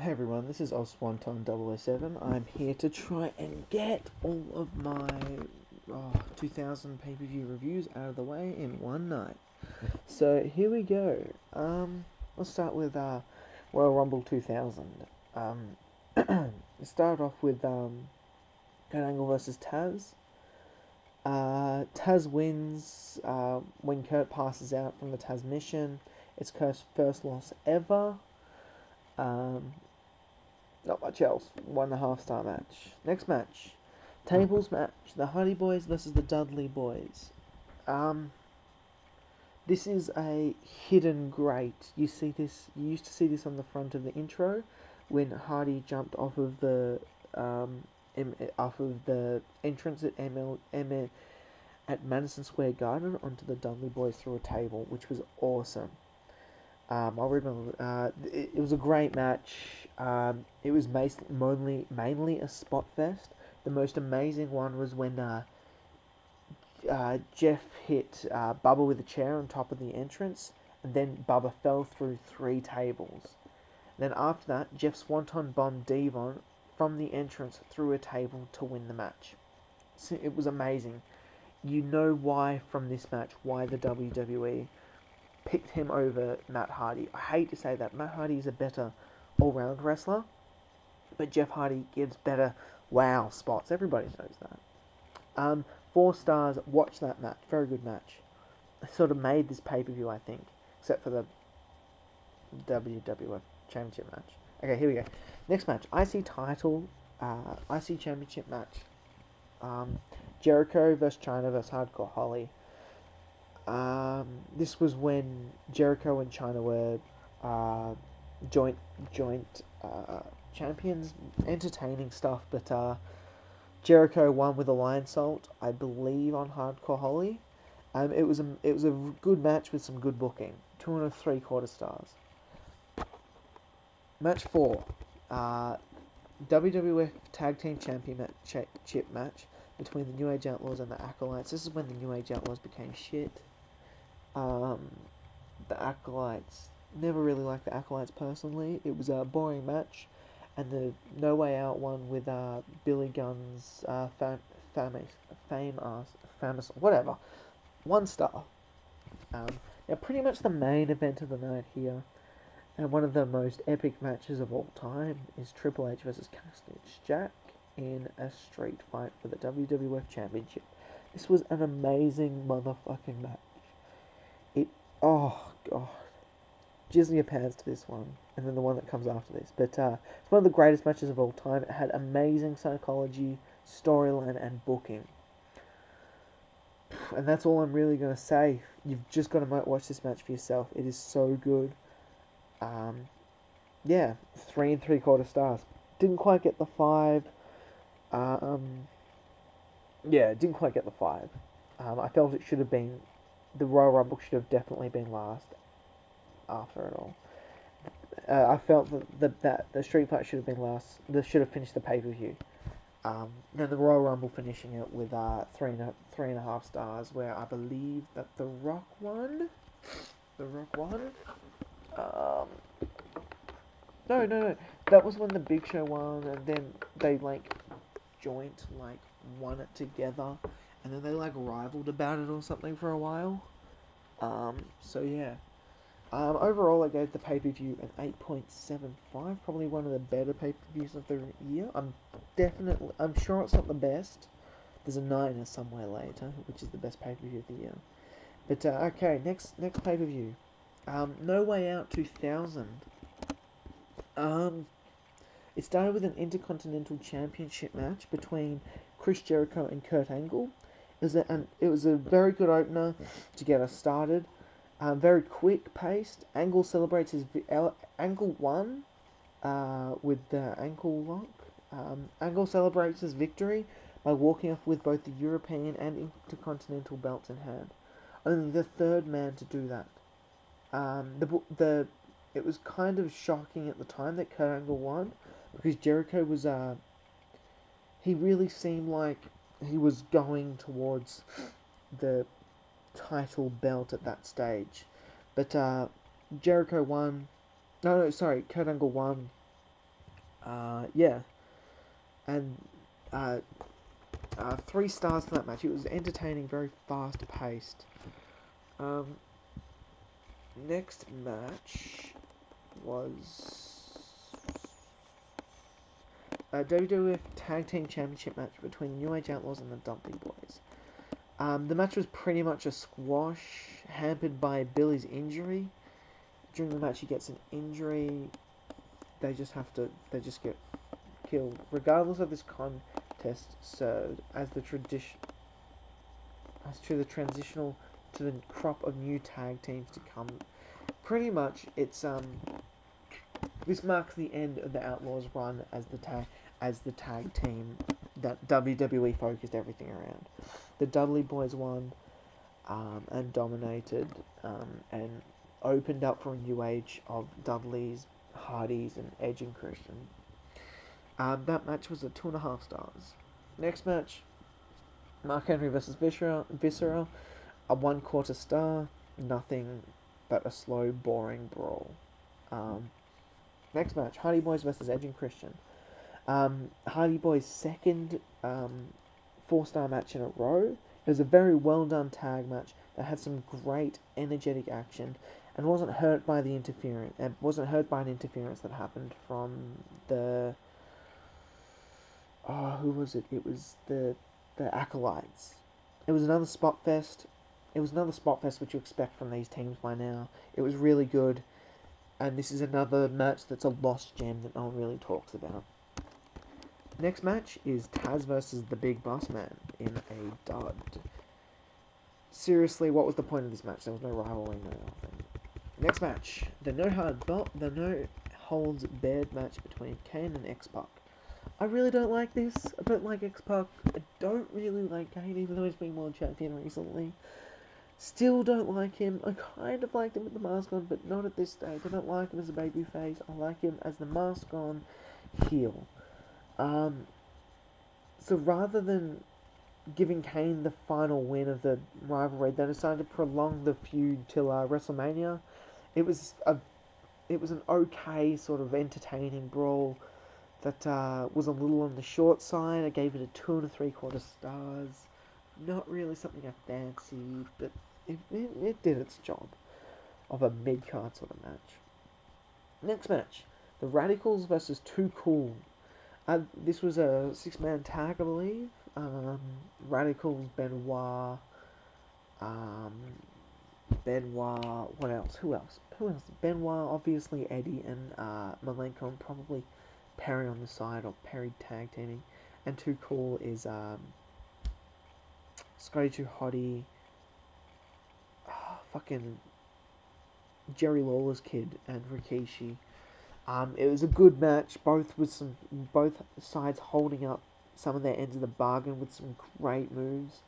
Hey everyone, this is Oz1Ton007. I'm here to try and get all of my 2000 pay-per-view reviews out of the way in one night. So here we go. Let's start with Royal Rumble 2000. Start off with Kurt Angle versus Tazz. Tazz wins when Kurt passes out from the Tazz mission. It's Kurt's first loss ever. Not much else. 1.5 star match. Next match. Tables match. The Hardy Boyz versus the Dudley Boyz. This is a hidden great. You see this. You used to see this on the front of the intro when Hardy jumped off of the entrance at Madison Square Garden onto the Dudley Boyz through a table, which was awesome. I remember it was a great match. It was mainly a spot fest. The most amazing one was when Jeff hit Bubba with a chair on top of the entrance, and then Bubba fell through 3 tables. Then after that, Jeff Swanton bombed Devon from the entrance through a table to win the match. So it was amazing. You know why from this match, why the WWE picked him over Matt Hardy. I hate to say that. Matt Hardy is a better all-round wrestler, but Jeff Hardy gives better wow spots. Everybody knows that. 4 stars. Watch that match. Very good match. It sort of made this pay-per-view, I think, except for the WWF Championship match. Okay, here we go. Next match. IC title, IC Championship match. Jericho versus Chyna versus Hardcore Holly. This was when Jericho and Chyna were joint champions. Entertaining stuff, but Jericho won with a lion salt, I believe, on Hardcore Holly. It was a good match with some good booking. 2.75 stars. Match 4. WWF Tag Team Championship match between the New Age Outlaws and the Acolytes. This is when the New Age Outlaws became shit. The Acolytes, never really liked the Acolytes personally. It was a boring match, and the No Way Out one with Billy Gunn's famous whatever, 1 star. Now pretty much the main event of the night here, and one of the most epic matches of all time, is Triple H versus Cactus Jack in a street fight for the WWF Championship. This was an amazing motherfucking match. Oh god, jizz your pants to this one, and then the one that comes after this. But it's one of the greatest matches of all time. It had amazing psychology, storyline, and booking. And that's all I'm really gonna say. You've just got to watch this match for yourself. It is so good. Yeah, 3.75 stars. Didn't quite get the 5. Yeah, didn't quite get the 5. I felt it should have been. The Royal Rumble should have definitely been last after it all. I felt that the street fight should have been last. This should have finished the pay-per-view. Then the Royal Rumble finishing it with 3.5 stars, where I believe that The Rock won. No. That was when the Big Show won, and then they won it together. And then they rivaled about it or something for a while. So yeah. Overall I gave the pay-per-view an 8.75. Probably one of the better pay-per-views of the year. I'm sure it's not the best. There's a 9 somewhere later, which is the best pay-per-view of the year. But okay, next pay-per-view. No Way Out 2000. It started with an Intercontinental Championship match between Chris Jericho and Kurt Angle. It was a very good opener to get us started. Very quick paced. Angle celebrates his Angle won with the ankle lock. Angle celebrates his victory by walking off with both the European and Intercontinental belts in hand. Only the 3rd man to do that. It was kind of shocking at the time that Kurt Angle won, because Jericho was he really seemed like he was going towards the title belt at that stage. But Jericho won. No, sorry, Kurt Angle won Yeah, and 3 stars for that match. It was entertaining, very fast paced. Next match was a WWF Tag Team Championship match between New Age Outlaws and the Dudley Boyz. The match was pretty much a squash, hampered by Billy's injury. During the match, he gets an injury. They just get killed. Regardless of this contest served as the transitional to the crop of new tag teams to come. Pretty much, it's this marks the end of the Outlaws' run as the tag team that WWE focused everything around. The Dudley Boyz won and dominated and opened up for a new age of Dudleys, Hardys, and Edge and Christian. That match was a 2.5 stars. Next match, Mark Henry versus Viscera, a 1/4 star. Nothing but a slow, boring brawl. Next match, Hardy Boyz versus Edge and Christian. Hardy Boyz' second 4-star match in a row. It was a very well done tag match that had some great energetic action and wasn't hurt by the interference. It wasn't hurt by an interference that happened from the who was it? It was the Acolytes. It was another spot fest. It was another spot fest which you expect from these teams by now. It was really good, and this is another match that's a lost gem that no one really talks about. Next match is Tazz versus the Big Boss Man in a dud. Seriously, what was the point of this match? There was no rivalry, no nothing. Next match, the no holds barred match between Kane and X-Pac. I really don't like this. I don't like X-Pac. I don't really like Kane, even though he's been world champion recently. Still don't like him. I kind of liked him with the mask on, but not at this stage. I don't like him as a babyface. I like him as the mask on heel. So rather than giving Kane the final win of the rivalry, they decided to prolong the feud till WrestleMania. It was an okay sort of entertaining brawl that was a little on the short side. I gave it a 2 3/4 stars. Not really something I fancied, but it did its job of a mid-card sort of match. Next match, the Radicalz versus Too Cool. This was a 6-man tag, I believe. Radicalz, Benoit, what else? Who else? Benoit, obviously Eddie, and Malenko, and probably Perry on the side, or Perry tag teaming. And Too Cool is Scotty 2 Hottie, fucking Jerry Lawler's kid, and Rikishi. It was a good match, both sides holding up some of their ends of the bargain with some great moves.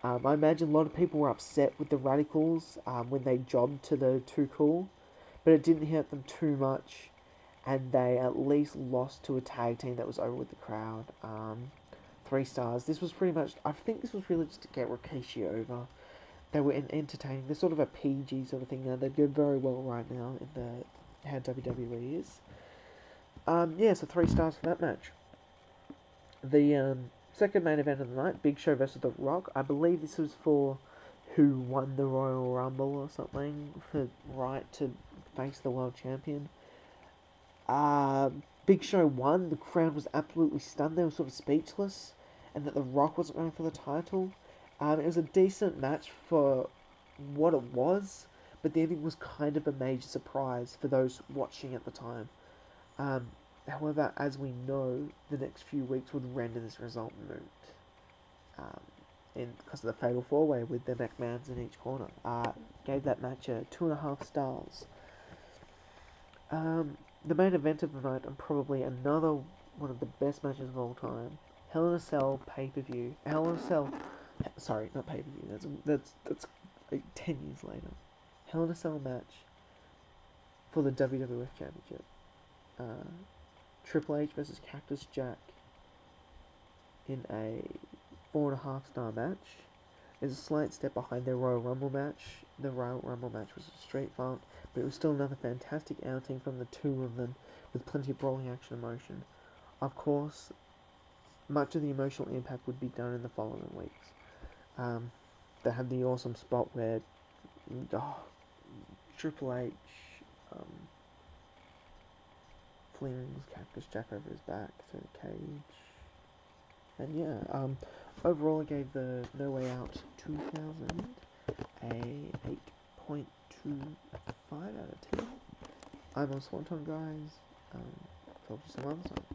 I imagine a lot of people were upset with the Radicalz when they jobbed to the Too Cool, but it didn't hurt them too much, and they at least lost to a tag team that was over with the crowd. 3 stars. This was pretty much, I think this was really just to get Rikishi over. They were entertaining. They're sort of a PG sort of thing now. They go very well right now in how WWE is. So 3 stars for that match. The second main event of the night, Big Show versus The Rock. I believe this was for who won the Royal Rumble or something, for right to face the world champion. Big Show won. The crowd was absolutely stunned. They were sort of speechless, and that The Rock wasn't going for the title. It was a decent match for what it was, but the ending was kind of a major surprise for those watching at the time. However, as we know, the next few weeks would render this result moot. Because of the Fatal 4-Way with the McMahons in each corner. Gave that match a 2.5 stars. The main event of the night, and probably another one of the best matches of all time, Hell in a Cell pay-per-view. Hell in a Cell... Sorry, not pay-per-view. That's like 10 years later. Hell in a Cell match for the WWF Championship. Triple H versus Cactus Jack in a 4.5 star match. Is a slight step behind their Royal Rumble match. the Royal Rumble match was a straight fight, but it was still another fantastic outing from the two of them, with plenty of brawling action and emotion. Of course, much of the emotional impact would be done in the following weeks. They had the awesome spot where Triple H flings Cactus Jack over his back to the cage. And yeah, overall I gave the No Way Out 2000 a 8.25 out of 10. I'm on Swanton, guys. Talk to you some other time.